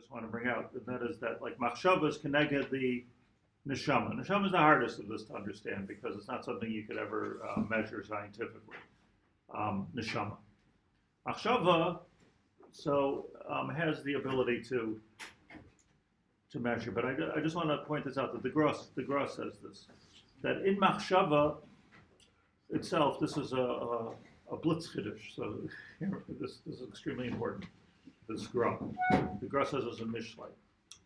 just want to bring out, and that is that like machshava is connected the neshama. Neshama is the hardest of this to understand because it's not something you could ever measure scientifically. Neshama. Machshava, has the ability to measure, but I just want to point this out that the Gross says this, that in machshava itself, this is a blitz chiddush, so this is extremely important. This Gra. The Gra says it's a mishlei.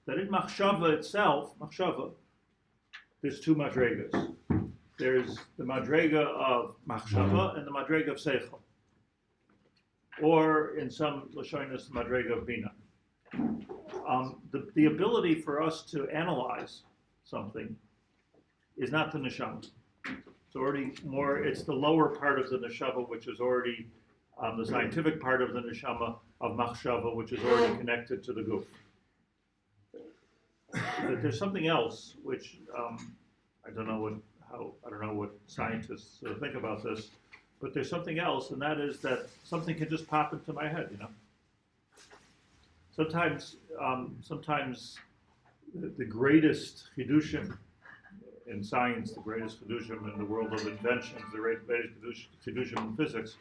That in machshava itself, there's two madregas. There's the madrega of machshava and the madrega of seichel. Or in some lashonos, the madrega of bina. The ability for us to analyze something is not the neshama. It's already more, it's the lower part of the neshama, which is already the scientific part of the neshama of machshava, which is already connected to the guf. But there's something else, which I don't know what scientists think about this, but there's something else, and that is that something can just pop into my head, Sometimes the greatest chidushim in science, the greatest chidushim in the world of inventions, the greatest chidushim in physics,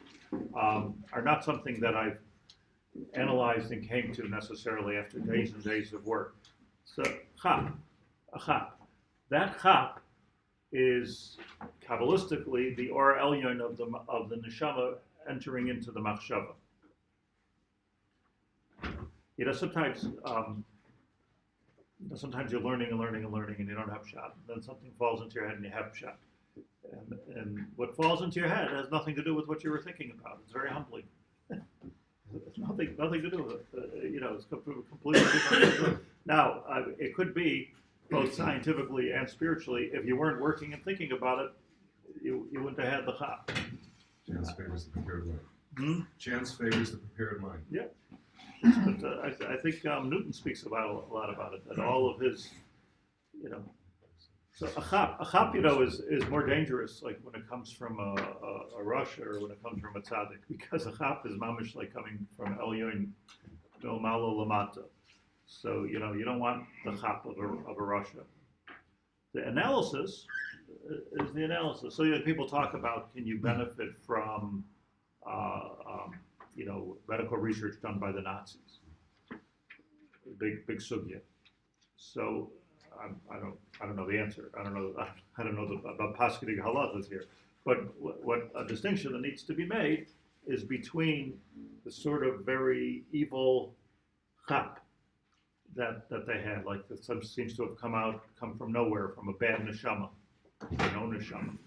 are not something that I've analyzed and came to necessarily after days and days of work. So, a chap. That chap is kabbalistically the or elyon of the neshama entering into the machshava. Sometimes you're learning and you don't have pshat. Then something falls into your head and you have pshat. And what falls into your head has nothing to do with what you were thinking about. It's very humbling. It's nothing to do with it. It's completely different. Now, it could be both scientifically and spiritually. If you weren't working and thinking about it, you wouldn't have had the chap. Chance favors the prepared mind. Chance favors the prepared mind. Yeah. But I think Newton speaks a lot about it. That all of his, So a chap, is more dangerous, like when it comes from a Russia or when it comes from a tzaddik, because a chap is mamish like coming from elyon milmalo lamata. So you don't want the chap of a Russia. The analysis is the analysis. So people talk about, can you benefit from medical research done by the Nazis? Big sugya. So I don't know the answer. I don't know about paskidig halachas here. But what a distinction that needs to be made is between the sort of very evil chap that they had, like that seems to have come from nowhere, from a bad neshama, no neshama,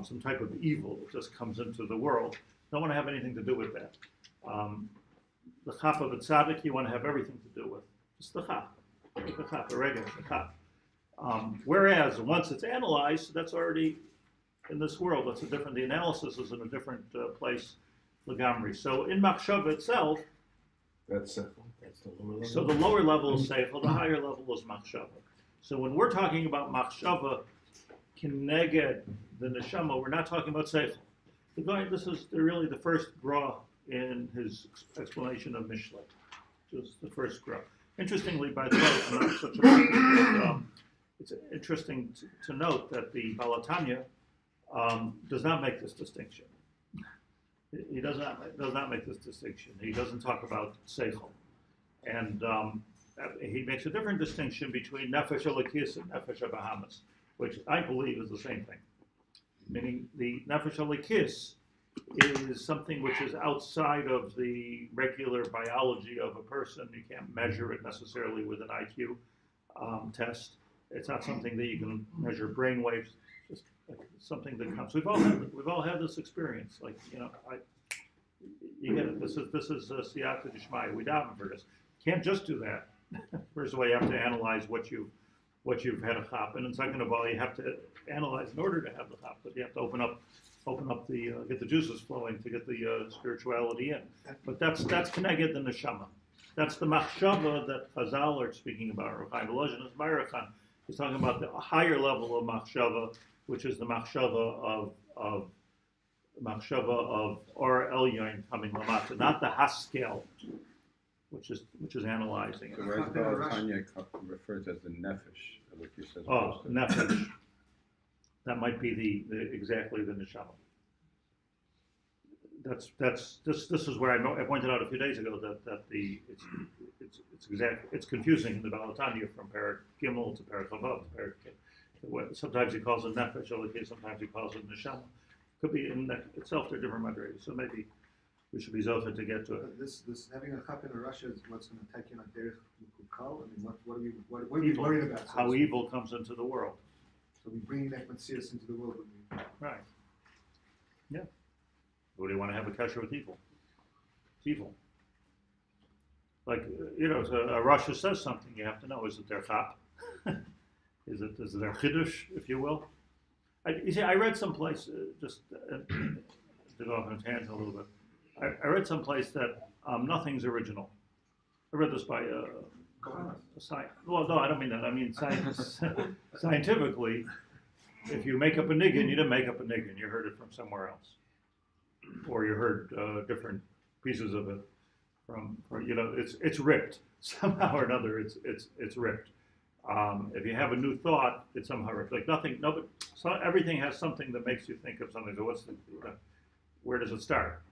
some type of evil that just comes into the world. Don't want to have anything to do with that. The chap of a tzaddik, you want to have everything to do with. Just the chap, the regular chap. Whereas once it's analyzed, that's already in this world. The analysis is in a different place, legamri. So in machshava itself, that's the lower level. So the lower level is seichel, the higher level is machshava. So when we're talking about machshava kineged the neshama, we're not talking about seichel. This is really the first gra in his explanation of Mishlei, just the first gra. Interestingly, by the way, I'm not such a it's interesting to note that the Balatanya does not make this distinction. He does not make this distinction. He doesn't talk about seichel, and he makes a different distinction between nefesh halakis and nefesh habahamas, which I believe is the same thing. Meaning the nefesh halakis is something which is outside of the regular biology of a person. You can't measure it necessarily with an IQ test. It's not something that you can measure brain waves. Just like something that comes. We've all had this experience. Like you get it. This is siyata d'shmaya. We daven for this. Can't just do that. First of all, you have to analyze what you've had a chap, and second of all, you have to analyze in order to have the chap. But you have to open up the get the juices flowing to get the spirituality in. But that's keneged the neshama. That's the machshava that Chazal are speaking about. Rav Chaim Volozhin is Ma'arachan. He's talking about the higher level of machshava, which is the machshava of or elyon coming lamata, not the haskel, which is analyzing it. So where's Baal Tanya referred to as the Nefesh, like you said? Oh, Nefesh. That might be the exactly the Neshama. This is where I pointed out a few days ago that it's confusing in the Baal Tanya from Parak Gimel to Parak Chavav to Parak. Sometimes he calls it Nefesh, sometimes he calls it Neshama. Could be in itself they're different madrigas, so maybe we should be zocher to get to it. This having a chap in Russia is what's going to take you on derech kukal. I mean, what are you worried about? How evil comes into the world. So we bring that Messias into the world. Right. Yeah. Or do you want to have a kasher with evil? It's evil. Like, so a Russia says something, you have to know, is it their chap? Is it their chiddush, if you will? You see, I read someplace, just to go off on a tangent a little bit, I read someplace that nothing's original. I read this by a science. Well, no, I don't mean that. I mean scientifically, if you make up a niggin, you didn't make up a niggin. You heard it from somewhere else. Or you heard different pieces of it from it's ripped. Somehow or another, it's ripped. If you have a new thought, it's somehow ripped. Like everything has something that makes you think of something. So where does it start?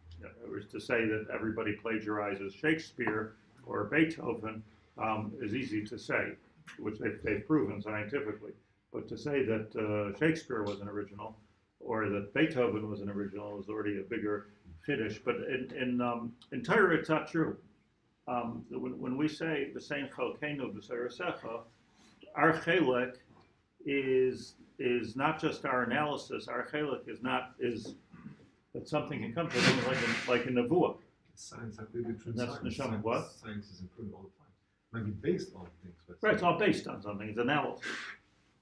To say that everybody plagiarizes Shakespeare or Beethoven is easy to say, which they've proven scientifically. But to say that Shakespeare was an original or that Beethoven was an original is already a bigger chiddush. But in Torah, it's not true. When we say the same chalkeinu b'seirasecha, our chelek is not just our analysis. Our chelek is that something can come to them like a nevuah. Science, I believe And that's Neshama. What? Science is improving all the time. It might be based on things, but Right, it's all based on something. It's analysis.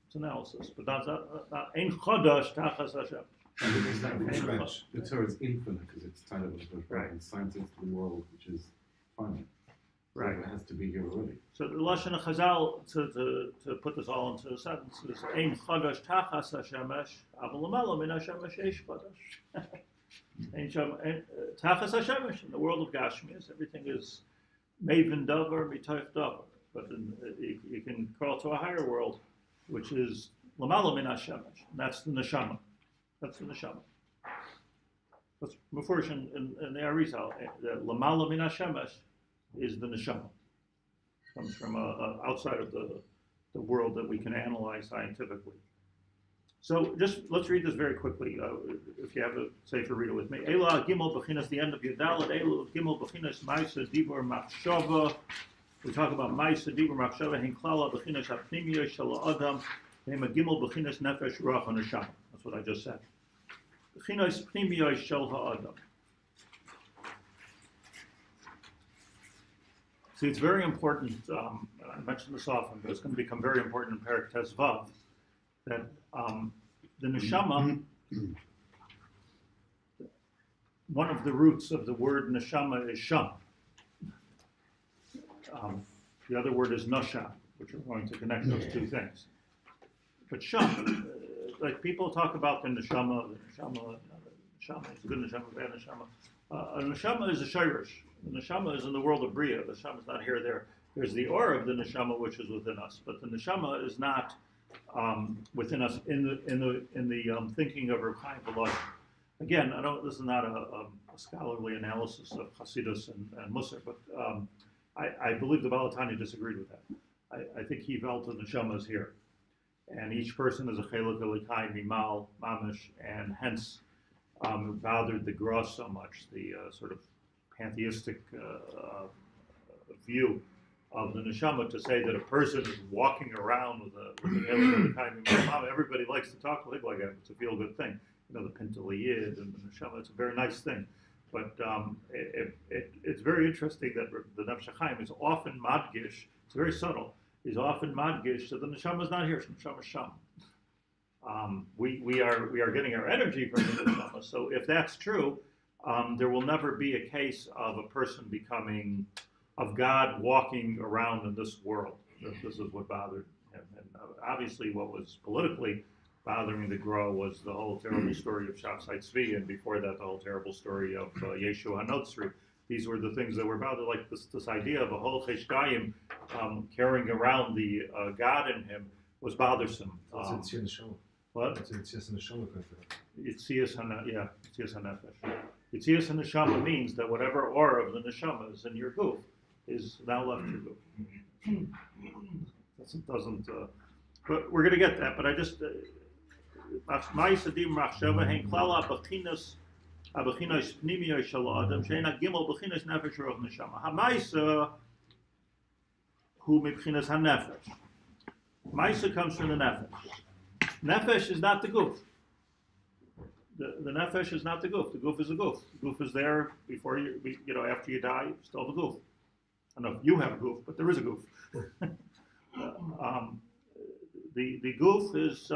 It's analysis, but that's not ein chodosh tachas Hashem. It's not a stretch. The Torah is infinite because it's titled with Right. and science into the world, which is finite. So Right. it has to be here already. So the Lashon Chazal, to put this all into a sentence, is ein chodosh tachas Hashemesh, aval l'mala min Hashemesh eish chodosh. Tachas Hashemesh, in the world of Gashmias, everything is maven davar, mitoich davar. But you can crawl to a higher world, which is l'mala min Hashemesh, and that's the Neshama. That's the Neshama. That's Mefurish in the Arizal. The l'mala min Hashemesh is the Neshama. Comes from outside of the world that we can analyze scientifically. So just let's read this very quickly. If you have a sefer, read it with me. Ela gimel b'chinas, the end of Yadalet. Ela gimel b'chinas ma'isa dibur machshava. We talk about ma'isa dibur machshava. Hein klala b'chinas hapnimiyah shel adam. Hein gimel b'chinas nefesh ruach neshama. That's what I just said. B'chinas pnimiyah shel ha'adam. See, it's very important. I mention this often, but it's going to become very important in Perek Tezvav. That the neshama, one of the roots of the word neshama is sham. The other word is nasha, which are going to connect those two things. But sham, like people talk about the neshama is a good neshama, bad neshama. A neshama is a shirish. The neshama is in the world of bria. The neshama is not here or there. There's the aura of the neshama, which is within us, but the neshama is not within us in the thinking of Reb Chaim Volozhin. Again, this is not a scholarly analysis of Hasidus and Musar, but I believe the Baal Tanya disagreed with that. I think he felt the neshama is here, and each person is a chelek elikai mimal mamish, and hence bothered the gross so much, the sort of pantheistic view of the neshama, to say that a person is walking around with a everybody likes to talk like that. It's a feel-good thing. The Pintele Yid and the neshama, it's a very nice thing. But it's very interesting that the Nefesh Hachaim is often madgish, it's very subtle, is often madgish, so the neshama is not here, neshama is sham. We are getting our energy from the neshama, so if that's true, there will never be a case of a person becoming of God walking around in this world. This is what bothered him. And obviously what was politically bothering the Gro was the whole terrible story of Shavsai Tzvi, and before that the whole terrible story of Yeshua HaNotzri. these were the things that were about it, like this idea of a whole cheshkayim carrying around the God in him was bothersome. It's in the Neshama. What? It's just in the Neshama. Yitzias HaNefesh. Yitzias HaNeshama means that whatever aura of the Neshama is in your goof is now left your goof. Doesn't but we're going to get that, but I just Ma'asadim Machshava Hein Klala Bachinas Abachinas Pnimiyah Shel Adam Sheina Gimel Bachinas Nefesh Ruach Neshama Ha'Ma'isa Hu Mibchinas HaNefesh. Ma'isa comes from the Nefesh. Nefesh is not the goof. The Nefesh is not the goof. The goof is the goof. The goof is there before you, after you die, you still have a goof. I don't know if you have a goof, but there is a goof. The goof is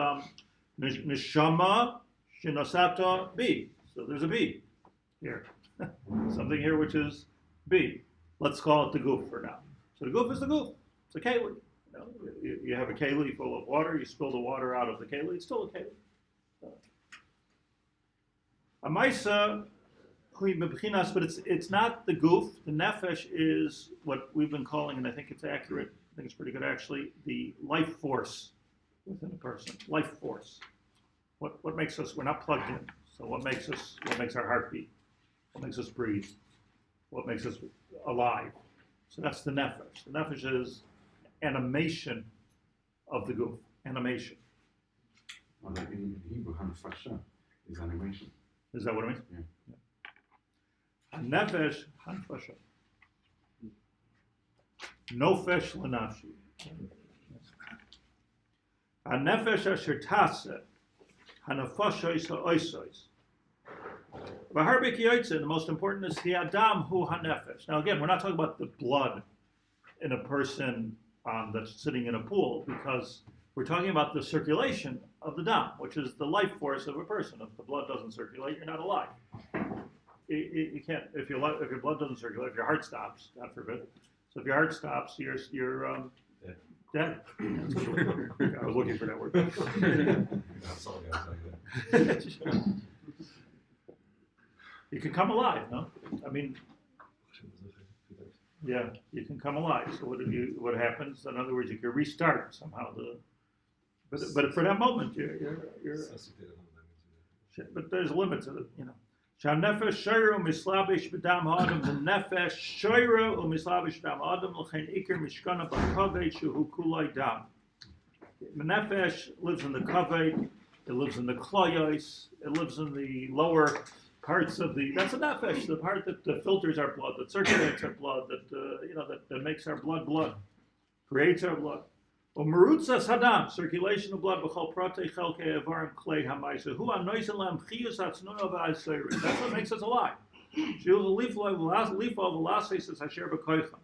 Neshama Shinasata B. So there's a B here. Something here which is B. Let's call it the goof for now. So the goof is the goof. It's a keli. You have a keli full of water. You spill the water out of the keli. It's still a keli. A maisa, but it's not the goof. The nefesh is what we've been calling, and I think it's accurate. I think it's pretty good actually. The life force within a person. Life force. What makes us? We're not plugged in. So what makes us? What makes our heart beat? What makes us breathe? What makes us alive? So that's the nefesh. The nefesh is animation of the goof. Animation. Well, in Hebrew, hanfasha is animation. Is that what it means? Yeah. Nefesh hanfasha. Nofesh l'nafshi. Nefesh asher taseh hanafashois ha'oisois. V'harbe kiyotzeh, the most important is the adam hu hanefesh. Now again, we're not talking about the blood in a person that's sitting in a pool, because we're talking about the circulation of the dam, which is the life force of a person. If the blood doesn't circulate, you're not alive. You can't. If your blood doesn't circulate, if your heart stops, God forbid. So if your heart stops, you're dead. I was looking for that word. That's all I gotta tell you. You can come alive, no? I mean, yeah, you can come alive. So what happens? In other words, you can restart somehow but for that moment, you're but there's limits to it, Shanefesh shoyra umislabish b'dam ha'adam. The nefesh shoyra umislabish b'dam ha'adam l'chein iker mishkana b'kaved shehu kulay dam. The nefesh lives in the kaved. It lives in the klayos. It lives in the lower parts of the. That's a nefesh, the part that filters our blood, that circulates our blood, that makes our blood, creates our blood. Umerutzas hadam, circulation of blood, b'chol protei chelkei avarim klei hamaisa. Hu anoisen lam chiyus hatznuno v'aseirin. That's what makes us alive. Shiul liflo v'lases es hasher b'koichem.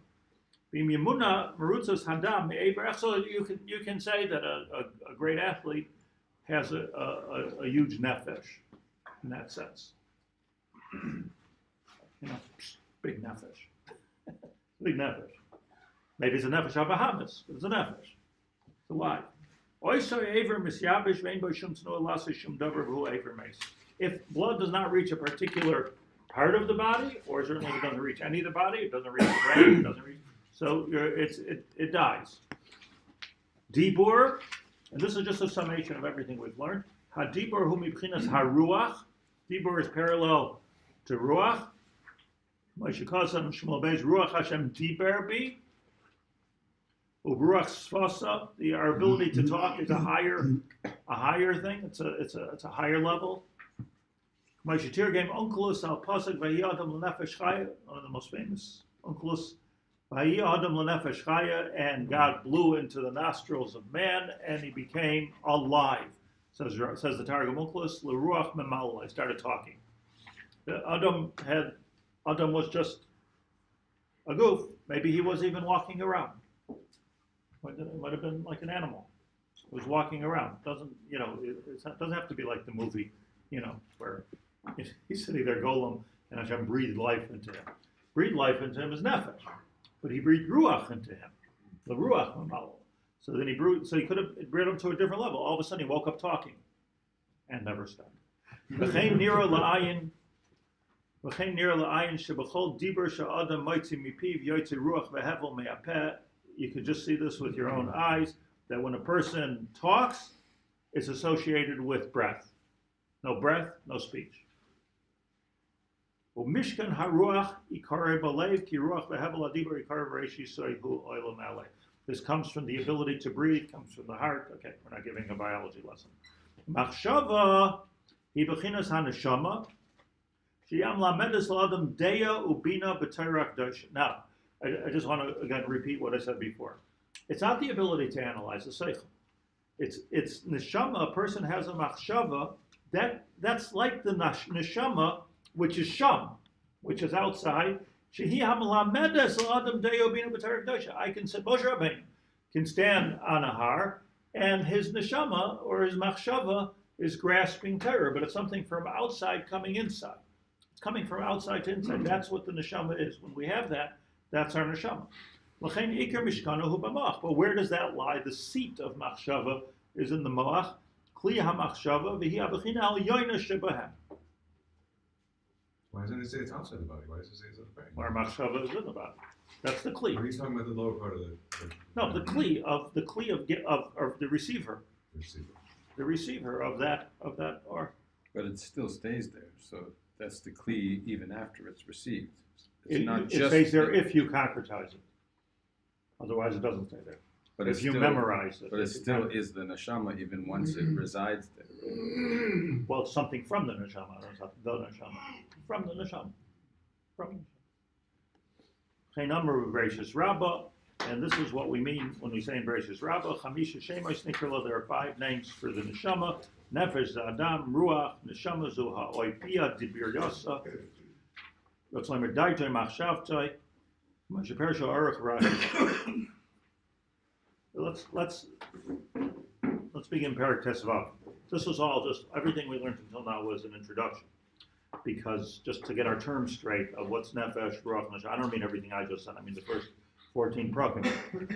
B'im yemuna merutzas hadam me'ever. So you can say that a great athlete has a huge nefesh in that sense. Big nefesh. Big nefesh. Maybe it's a nefesh Bahamas, but it's a nefesh. So why? If blood does not reach a particular part of the body, or certainly it doesn't reach any of the body, it doesn't reach the brain, it doesn't reach, so it dies. Dibur, and this is just a summation of everything we've learned. Hadibur hu mibchinas haruach. Dibur is parallel to ruach. Moshe Kosan Shmuel Beis Ruach Hashem Diber Bi. Uruach Sfasa, our ability to talk is a higher thing. It's a higher level. Moshe Tirgem Onkelos Al Pasuk Vayi Adam L'Nefesh Chaya, one of the most famous Onkelos. Vayi Adam L'Nefesh Chaya, and God blew into the nostrils of man, and he became alive. Says the Targum Onkelos L'Ruach Memal. I started talking. Adam was just a goof. Maybe he was even walking around. It might have been like an animal. It was walking around. It doesn't have to be like the movie, where he's sitting there, Golem, and Hashem breathed life into him. Breathed life into him is nefesh, but he breathed ruach into him, the ruach mamalo. So then he could have brought him to a different level. All of a sudden, he woke up talking, and never stopped. V'chein nira la'ayin V'chein nir la'ayin shebachol diber sha'adam moitzi mipiv yotzi ruach vehevel me'apeh. You could just see this with your own eyes, that when a person talks, it's associated with breath. No breath, no speech. Mishkan haruach ikare balev ki ruach vehevel adiber ikare v'reishi soihu oilam aleh. This comes from the ability to breathe, comes from the heart. Okay, we're not giving a biology lesson. Machshava hi bechinas haneshama sheyam lamedes l'adam deya ubina b'Torah Kedoshah. Now, I just want to again repeat what I said before. It's not the ability to analyze the seichel. It's neshama. A person has a machshava. That's like the neshama, which is sham, which is outside. Shehi hamalamedes l'adam deya ubina b'Torah Kedoshah. I can say Moshe Rabbeinu can stand on a har, and his neshama or his machshava is grasping Torah, but it's something from outside coming inside. It's coming from outside to inside. That's what the neshama is. When we have that, that's our neshama. But where does that lie? The seat of machshava is in the moach. Kli hamachshava v'hi abechina al yoina shebahem. Why doesn't it say it's outside the body? Why does it say it's in the brain? Where machshava is in the body. That's the kli. Or he's talking about the lower part of the No, the kli of the receiver. receiver. The receiver of that or. But it still stays there, so that's the kli even after it's received. It's It not stays there if you concretize it. Otherwise, it doesn't stay there. but If it's you still, memorize it. But it still is the neshama even once it resides there. Right? Well, it's something from the neshama. It's not the neshama. From the neshama. From the neshama. Gracious Rabbah, and this is what we mean when we say in Gracious Rabbah. Chamisha Shemosh Nikra. There are 5 names for the neshama. Nefesh Adam, Ruach, Neshama Zu Ha'oipia, Dibir Yosa. Let's learn Daitoi Machshavtoi. Let's begin Perek Tesvav. This was all just everything we learned until now was an introduction, because just to get our terms straight of what's Nefesh, Ruach, Neshama. I don't mean everything I just said. I mean the first 14 prakim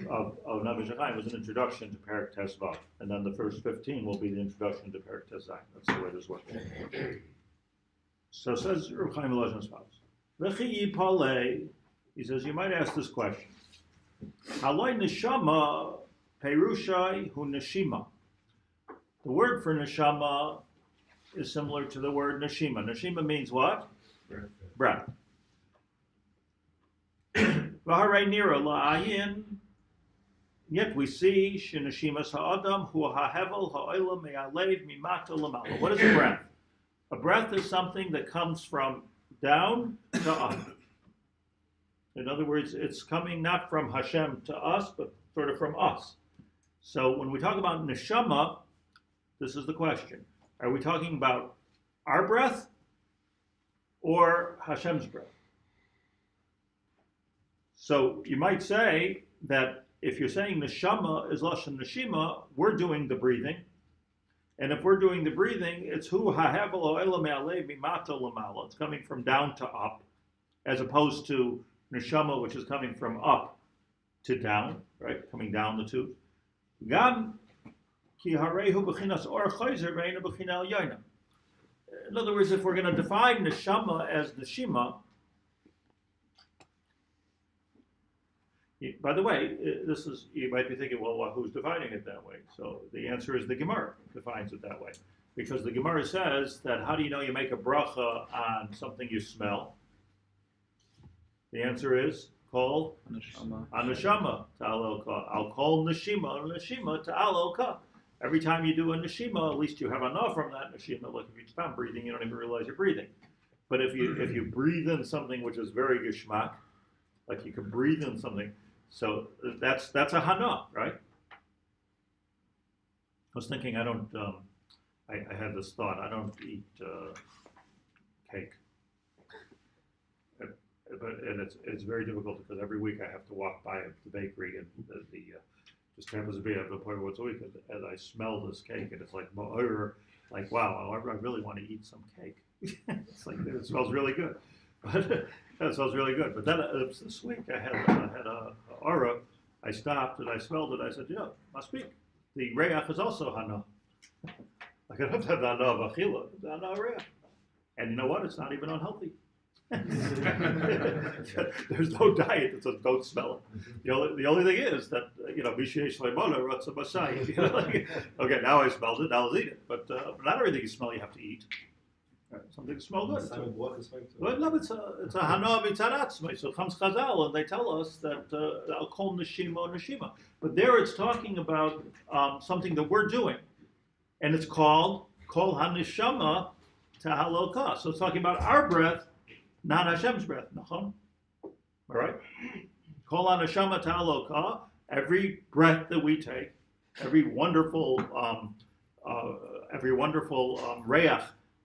of Nefesh Hachaim was an introduction to Perek Tesvav, and then the first 15 will be the introduction to Perek Tesvav. That's the way this works. So says Reb Chaim Volozhin as follows. V'chi yipalei. He says, you might ask this question. Haloi neshama perushai hu neshima. The word for neshama is similar to the word neshima. Neshima means what? Breath. V'harei nira la'ayin. Yet we see shenashimas ha'adam hu ha'hevel ha'olam me'alev mimata lamala. What is a breath? A breath is something that comes from down to up. In other words, it's coming not from Hashem to us, but sort of from us. So when we talk about neshama, this is the question. Are we talking about our breath or Hashem's breath? So you might say that if you're saying neshama is lashon neshima, we're doing the breathing. And if we're doing the breathing, it's hu ha'hevel ha'olam me'alev mimata lamala. It's coming from down to up, as opposed to neshama, which is coming from up to down, right? Coming down the tube. Gam ki harehu b'chinas or chayzer ve'ena b'china yoina. In other words, if we're going to define neshama as neshima, by the way, this is, you might be thinking, well, who's defining it that way? So the answer is the Gemara defines it that way. Because the Gemara says that how do you know you make a bracha on something you smell? The answer is call neshama ta'al ka. I'll call neshima ta'al ka. Every time you do a neshima, at least you have enough from that neshima. Like if you stop breathing, you don't even realize you're breathing. But if you breathe in something which is very geschmack, like you can breathe in something, so that's a hana, right? I was thinking I don't. I had this thought. I don't eat cake. And it's very difficult because every week I have to walk by the bakery, and the just happens to be at the point once a week, as I smell this cake, and it's like wow, I really want to eat some cake. It's like it smells really good, but that smells really good. But then this week I had a aura. I stopped and I smelled it. I said, must be the reach is also hana. Like I don't have hana of achila, hana reach. And you know what? It's not even unhealthy. There's no diet that says don't smell it. The only thing is that, okay, now I smelled it, now I'll eat it. But not everything you smell you have to eat. Some things smell good. Well, no, it's a hana b'tzaratzmai. So comes Chazal and they tell us that I'll call Neshima. But there it's talking about something that we're doing. And it's called Kol HaNeshama Tahaloka. So it's talking about our breath, not Hashem's breath. Nachon? All right? Kol HaNeshama Tahaloka. Every breath that we take, every wonderful reach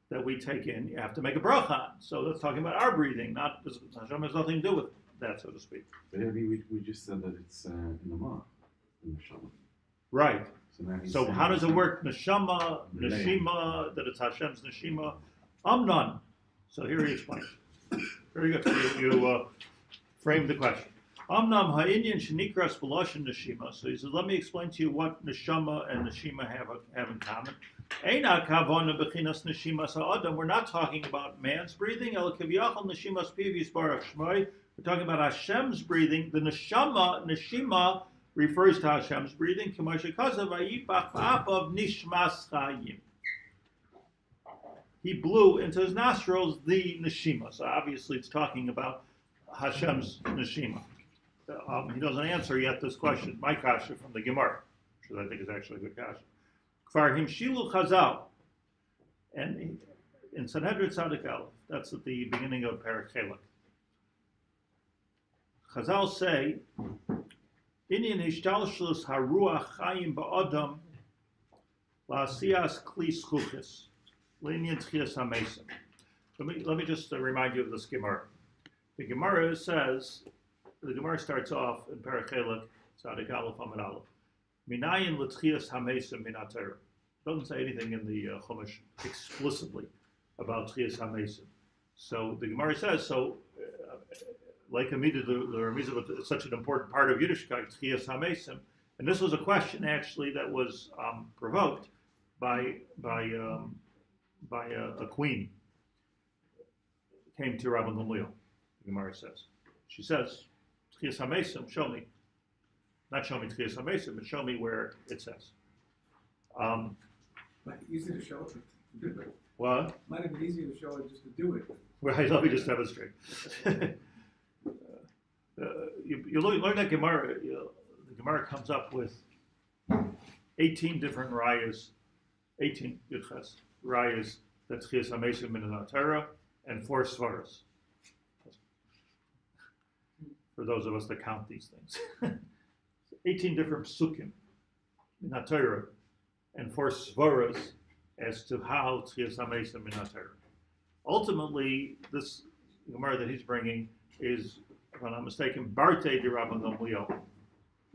that we take in, you have to make a bracha on. So that's talking about our breathing, not Hashem has nothing to do with that, so to speak. But we just said that it's in the mouth, in the Neshama. Right. So how does it work? Neshama, Neshima, that it's Hashem's Neshima. Amnon. So here he explains. Very good. You framed the question. Amnam ha'inyan shenikras b'loshen Neshima. So he says, let me explain to you what Neshama and Neshima have in common. Eina kavona b'chinas Neshimas ha'adam. We're not talking about man's breathing. El kaviyachal Neshimas piv yisbarach shmoi. We're talking about Hashem's breathing. The Neshima refers to Hashem's breathing. He blew into his nostrils the Neshima. So obviously it's talking about Hashem's Neshima. He doesn't answer yet this question, my kasha from the Gemara, which I think is actually a good kasha. Kfar himshilu chazal. And in Sanhedrin Tzadik Aleph, that's at the beginning of Perek Chelek. Chazal say, Inyan hishtalshlus haruach chayim ba'adam la'asiyas kli schuchis l'inyan tchias hamesim. Let me just remind you of this Gemara. The Gemara says, the Gemara starts off in Perek Chelek, Tzadik Aleph Amud Aleph. Minayin l'tchias hamesim min haTorah. Doesn't say anything in the Chumash explicitly about tchias hamesim. So the Gemara says, like Amida, the Ramizah is such an important part of Yiddishkeit, Tchias HaMesim. And this was a question actually that was provoked by a queen. Came to Rabbi Gamliel, the Gemara says. She says, Tchias HaMesim, show me. Not show me Tchias HaMesim, but show me where it says. Might be easy to show it to do it. What? Might have been easier to show it just to do it. Right, let me just demonstrate. You learn that Gemara, the Gemara comes up with 18 different rayas, 18 rayas that Tchias HaMesim min haTorah, and 4 svaras. For those of us that count these things. 18 different psukim in haTorah, and 4 svaras as to how Tchias HaMesim min haTorah. Ultimately, this Gemara that he's bringing is, if I'm not mistaken, Barte de Rabbi Gamliel.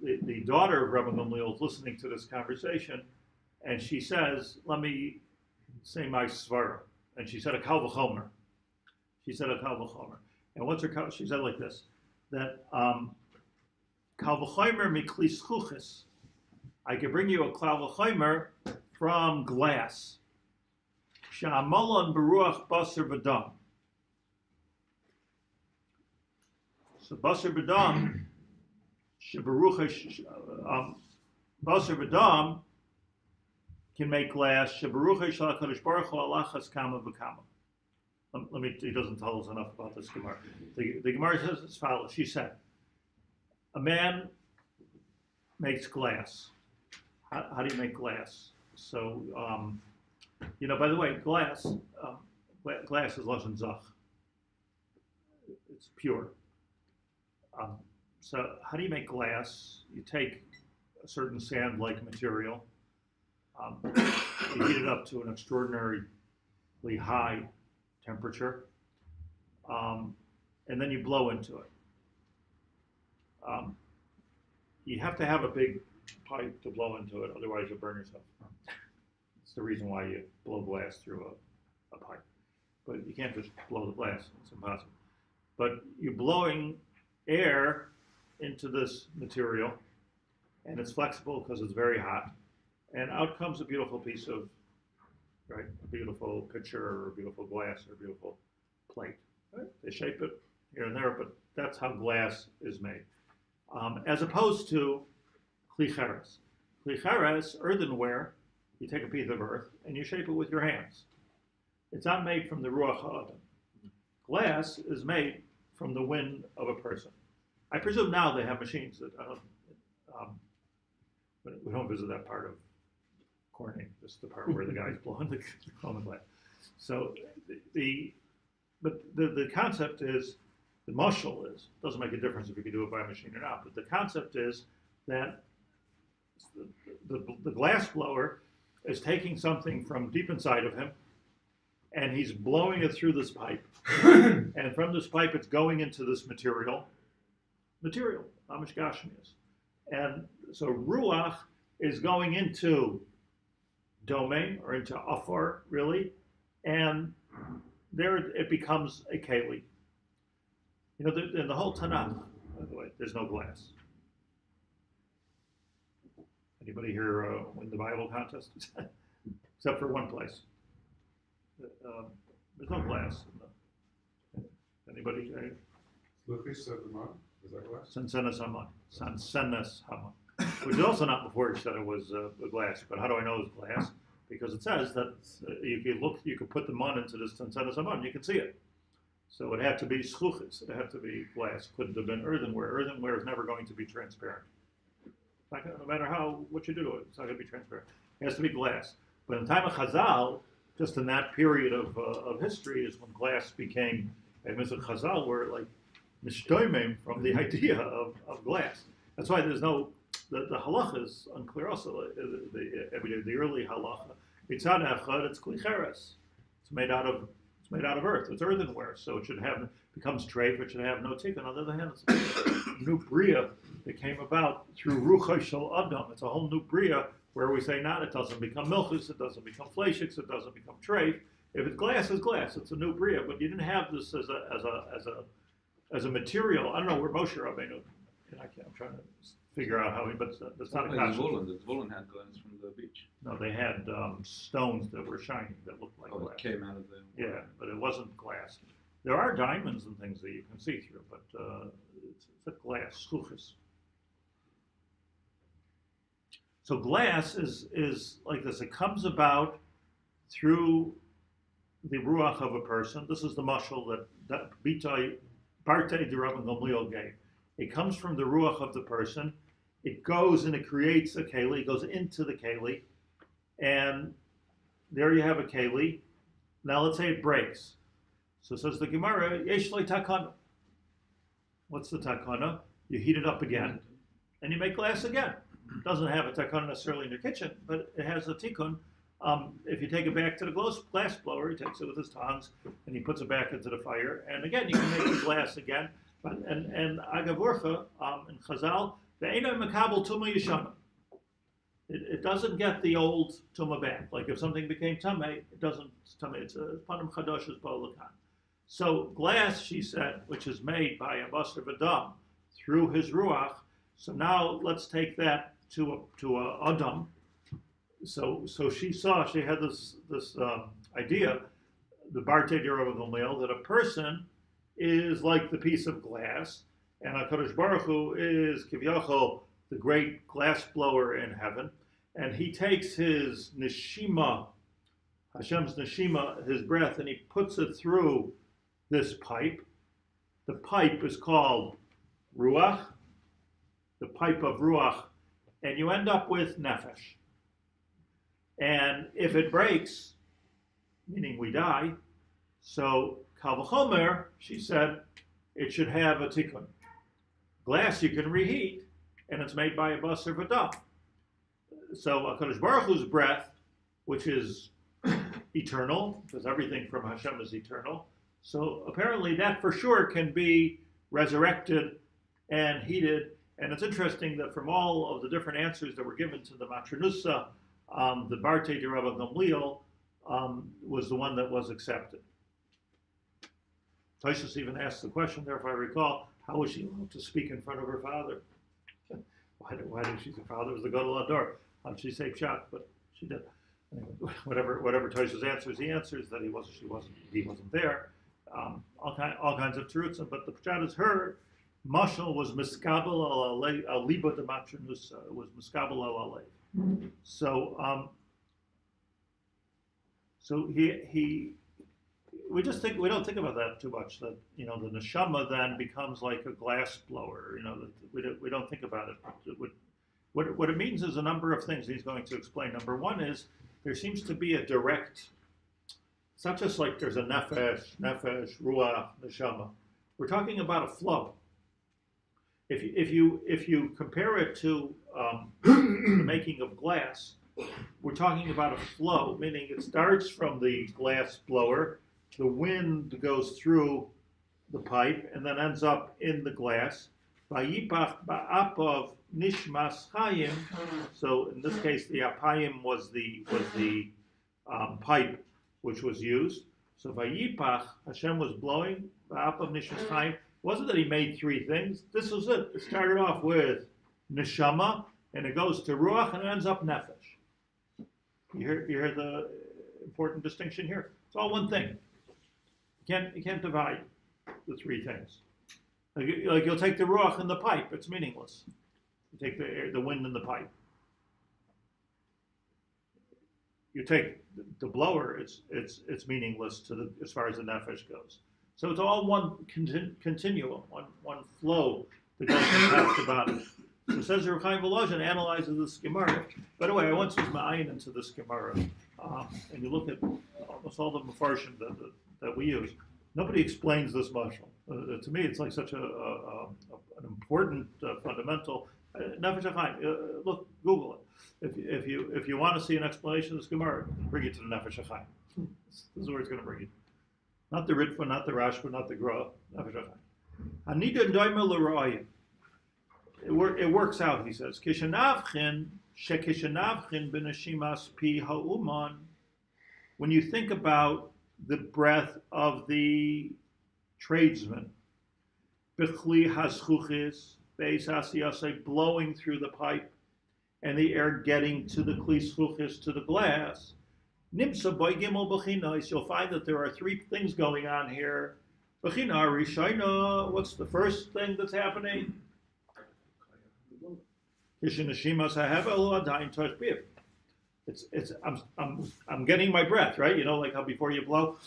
The daughter of Rabbi Gamliel is listening to this conversation, and she says, let me say my svara. And she said a kal v'chomer. She said a kal v'chomer. And what's her kal? She said like this, that kal v'chomer mikli schuchis. I could bring you a kal v'chomer from glass. Sha'amalon beruach basar v'dam. So basar v'dam, basar v'dam can make glass. Shebaruch shel HaKadosh Baruch Hu alachas kama v'kama. Let me. He doesn't tell us enough about this Gemara. The Gemara says as follows. She said, a man makes glass. How do you make glass? So, by the way, glass is lashon zach. It's pure. So how do you make glass? You take a certain sand-like material, you heat it up to an extraordinarily high temperature, and then you blow into it. You have to have a big pipe to blow into it, otherwise you'll burn yourself. It's the reason why you blow glass through a pipe. But you can't just blow the glass, it's impossible. But you're blowing air into this material, and it's flexible because it's very hot, and out comes a beautiful piece of, a beautiful pitcher or a beautiful glass or a beautiful plate. Right? They shape it here and there, but that's how glass is made. As opposed to kli cheres. Kli cheres, earthenware, you take a piece of earth and you shape it with your hands. It's not made from the ruach ha'adam. Glass is made from the wind of a person. I presume now they have machines that but we don't visit that part of Corning, just the part where the guy's blowing the glass. So the concept is, the mashal is, doesn't make a difference if you can do it by a machine or not, but the concept is that the glass blower is taking something from deep inside of him and he's blowing it through this pipe. And from this pipe it's going into this material, Amish Gashmias. And so Ruach is going into domain, or into Afar, really, and there it becomes a Keli. You know, in the whole Tanakh, by the way, there's no glass. Anybody here win the Bible contest? Except for one place. There's no glass. Anybody? Luchis said the mud. Is that glass? Sansenas Haman. Sansenas Haman. Which is also not before he said it was glass. But how do I know it's glass? Because it says that you could put the mun into this Sansenas Haman, you can see it. So it had to be schluchis. It had to be glass. Couldn't have been earthenware. Earthenware is never going to be transparent. No matter what you do to it, it's not going to be transparent. It has to be glass. But in the time of Chazal, just in that period of history, is when glass became, and Mr. Chazal were like mishtoimim from the idea of glass. That's why there's no, the halacha is unclear also. The early halacha, it's kli cheres. It's made out of earth. It's earthenware, so it becomes treif. It should have no tikkun. On the other hand, it's a new bria that came about through rucha shel adam. It's a whole new bria where we say not. It doesn't become milchus. It doesn't become fleishiks. It doesn't become treif. If it's glass, it's glass. It's a new bria. But you didn't have this as a material. I don't know where Moshe Rabbeinu. I'm trying to figure out how he. But that's not a Like concept. the Zvulun had glass from the beach. No, they had stones that were shining that looked like Oh, glass. it came out of the Yeah, but it wasn't glass. There are diamonds and things that you can see through, but it's a glass, schluchis. So glass is like this. It comes about through the ruach of a person. This is the mashal that Bitai Barte de Rav and Gamliel gave. It comes from the ruach of the person. It goes and it creates a keli. It goes into the keli, and there you have a keli. Now let's say it breaks. So says the Gemara, yesh le takana. What's the takana? You heat it up again, and you make glass again. It doesn't have a takana necessarily in your kitchen, but it has a tikkun. If you take it back to the glass blower, he takes it with his tongs, and he puts it back into the fire, and again, you can make the glass again. And agavurcha in Chazal, the eina makabel tuma yishana. It doesn't get the old tuma back. Like if something became tamei, it doesn't tamei. It's a panim chadash is ba'olakan. So glass, she said, which is made by a basar v'dam through his ruach. So now let's take that to a adam. So she had this idea, the Barte Dirav Gamliel, that a person is like the piece of glass, and HaKadosh Baruch Hu is Kivyachol, the great glass blower in heaven, and he takes his neshima, Hashem's neshima, his breath, and he puts it through this pipe. The pipe is called Ruach, the pipe of Ruach, and you end up with Nefesh. And if it breaks, meaning we die, so Kal v'chomer, she said, it should have a tikkun. Glass you can reheat, and it's made by a basar v'dam. So HaKadosh Baruch Hu's breath, which is eternal, because everything from Hashem is eternal, so apparently that for sure can be resurrected and heated. And it's interesting that from all of the different answers that were given to the Matranusa, the Barte de Rav Gamliel was the one that was accepted. Toshus even asked the question there, if I recall, how was she allowed to speak in front of her father? Why did she say father was the Kollel Ador? She say pshat, but she did. Anyway, whatever Toshus answers, he answers that he wasn't there. all kinds of truths. But the pshat is her mashal was miskabel al liba de matrinus was miskabel al alev. So he we don't think about that too much. That the neshama then becomes like a glass blower. We don't think about it. What it means is a number of things he's going to explain. Number one is there seems to be a direct. It's not just like there's a nefesh, ruach, neshama. We're talking about a flow. If you compare it to the making of glass, we're talking about a flow, meaning it starts from the glass blower, the wind goes through the pipe, and then ends up in the glass. Vayipach ba'apav nishmas chayim. So in this case, the apayim was the pipe which was used. So Vayipach, Hashem was blowing ba'apav nishmas chayim. It wasn't that he made three things. This was it. It started off with neshama, and it goes to ruach, and it ends up nefesh. You hear the important distinction here. It's all one thing. You can't divide the three things. Like you'll take the ruach in the pipe, it's meaningless. You take the wind in the pipe. You take the blower, it's meaningless as far as the nefesh goes. So it's all one continuum, one flow that goes from top to bottom. So says Reb Chaim Volozhin analyzes this Gemara. By the way, I once was ma'ayin into this Gemara, and you look at almost all the mafarshim that we use. Nobody explains this mashal. To me, it's like such an important fundamental. Nefesh Hachaim. Look, Google it. If you want to see an explanation of this Gemara, bring it to the Nefesh Hachaim. This is where it's going to bring you. Not the Ritva, not the Rashba, not the Gra. Nefesh Hachaim. Anida doima l'ra'ayim. It works out, he says. Kishanavchin shekishanavchin b'neshimas pi ha'uman. When you think about the breath of the tradesman, b'chli haschuchis beis asiyasei, blowing through the pipe, and the air getting to the kli schuchis, to the glass. Nimsa by gimel b'chinos, you'll find that there are three things going on here. B'china rishayna, what's the first thing that's happening? I'm getting my breath, right? Like how before you blow,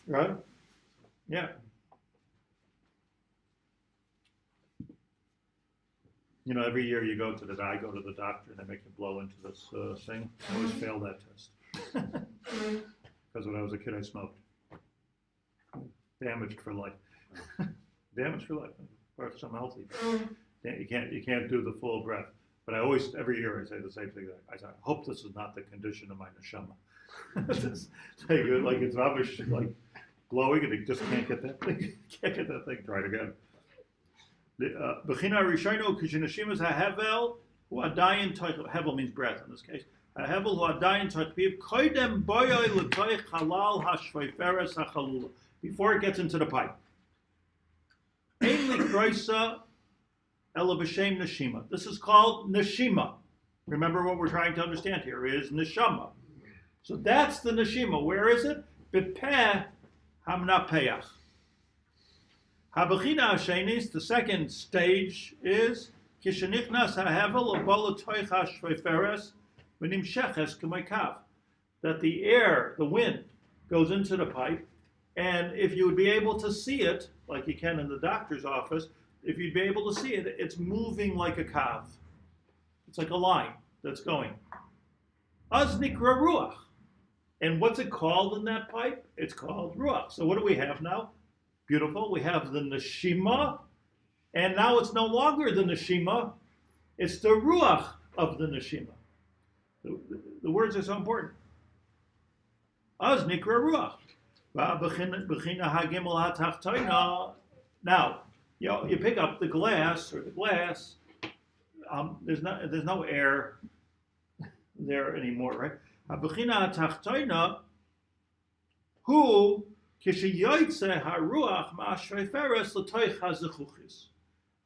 right? Yeah. Every year I go to the doctor and they make you blow into this thing. I always fail that test. Because when I was a kid, I smoked. Damaged for life. Damaged for life. Or something healthy. You can't do the full breath. But every year I say the same thing. I say, I hope this is not the condition of my neshama. It's like it's rubbish, like blowing, and you just can't get that thing. Try it again. Bechina rishayno kishenashimas hahevel hu adayin toich. Hevel means breath in this case. Hahevel hu adayin toich piv koidem boyoy l'toich halal hashveiferes hachalula. Before it gets into the pipe. Ein likroisa ela b'shem neshima. This is called neshima. Remember what we're trying to understand here is neshama. So that's the neshima. Where is it? Bepeh hamnapeach. Habachina hashenis, the second stage is kishenichnas hahevel abola toich hashveiferes v'nimsheches k'maykav. That the air, the wind, goes into the pipe, and if you would be able to see it, like you can in the doctor's office, if you'd be able to see it, it's moving like a kav. It's like a line that's going. Az nikra ruach. And what's it called in that pipe? It's called ruach. So what do we have now? Beautiful. We have the neshima, and now it's no longer the neshima, it's the ruach of the neshima. The words are so important. Az nikra ruach. Now, you pick up the glass, there's no air there anymore, right? Who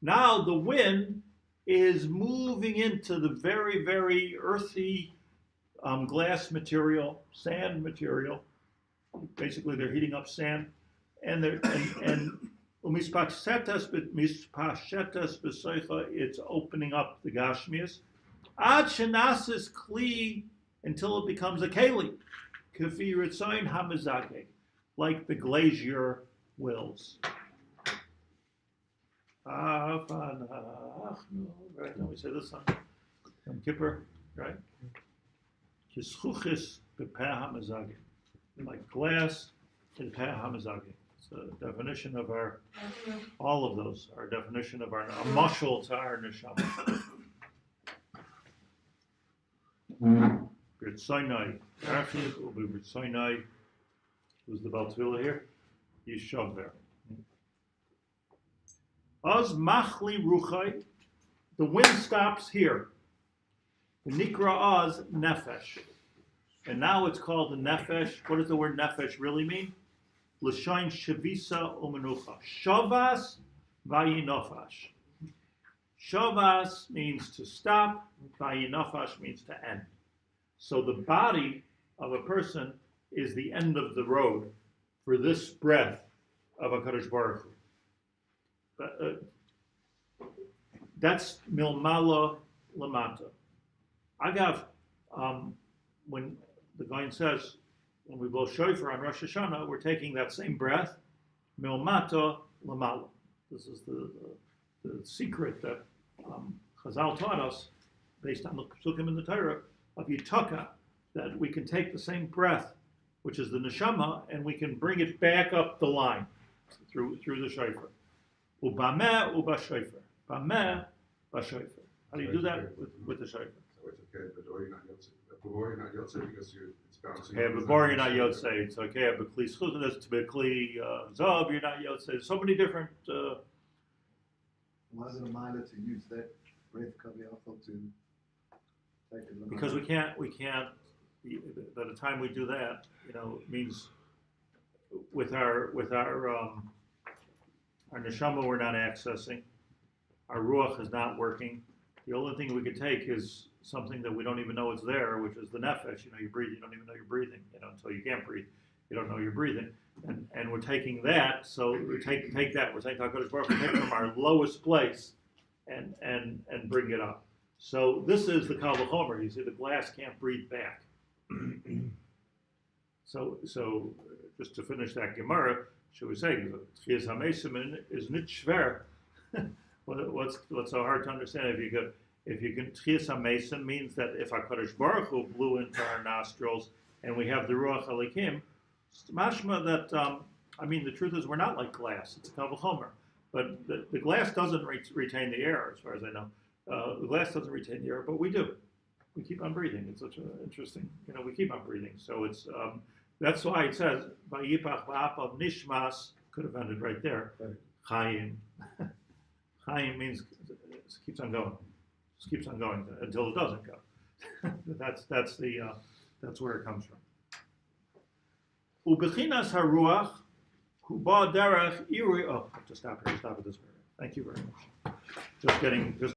now the wind is moving into the very, very earthy glass material, sand material, basically they're heating up sand, and umispashetas b'soicha, it's opening up the gashmias. Ad shenasis kli, until it becomes a keli, kafi ritzayin hamizake, like the glazier wills. Right? Now we say this on Yom Kippur, right? Kischuchis b'peh hamizake, like glass in peh hamizake. It's a definition of our, all of those, our definition of our, a mashal to our neshama. B'ritzaynai, Archid will be B'ritzaynai. Who's the Baal Tefillah here? Yishav. Az machli ruchai, the wind stops here. The nikra az nefesh. And now it's called the nefesh. What does the word nefesh really mean? L'shain shavisa umenucha. Shavas vayinofash. Shavas means to stop, vayinofash means to end. So the body of a person is the end of the road for this breath of HaKadosh Baruch Hu. That's milmala lamata. Agav, when the Gaon says, when we blow shofar on Rosh Hashanah, we're taking that same breath, milmata lamala. This is the secret that Chazal taught us, based on the Psukim in the Torah, of Yitaka, that we can take the same breath, which is the neshama, and we can bring it back up the line through the shofar. Ubameh ubashofar. Bameh bashofar. How do you do that with the shofar? So it's okay, but or you're not yotze. Before you're not yotze because it's bouncing. Okay, before you're not yotze. It's okay, but kli schuzin, to be kli zav, you're not yotze. So many different. Why is it a minor to use that breath kaviachol to take it? Because we can't. By the time we do that, it means with our neshama we're not accessing. Our ruach is not working. The only thing we could take is something that we don't even know is there, which is the nefesh. You breathe, you don't even know you're breathing. Until you can't breathe, you don't know you're breathing. And we're taking that. So we take that. We're saying HaKadosh Baruch Hu, take it from our lowest place and bring it up. So this is the Kal V'chomer. You see, the glass can't breathe back. So just to finish that Gemara, should we say Tchias HaMesim is nit shver? What's so hard to understand? If you can Tchias HaMesim means that if HaKadosh Baruch Hu blew into our nostrils and we have the Ruach Elikim, it's mashma that the truth is we're not like glass. It's a Kal V'chomer, but the glass doesn't retain the air, as far as I know. The glass doesn't retain the air, but we do. We keep on breathing. It's such an interesting, we keep on breathing. So it's that's why it says Vayipach Ba'apav Nishmas, could have ended right there. Chaim. Chaim means it keeps on going. Just keeps on going until it doesn't go. That's where it comes from. Ubechinas haruach kuba derech iri. Oh, I have to stop here. Stop at this paragraph. Thank you very much. Just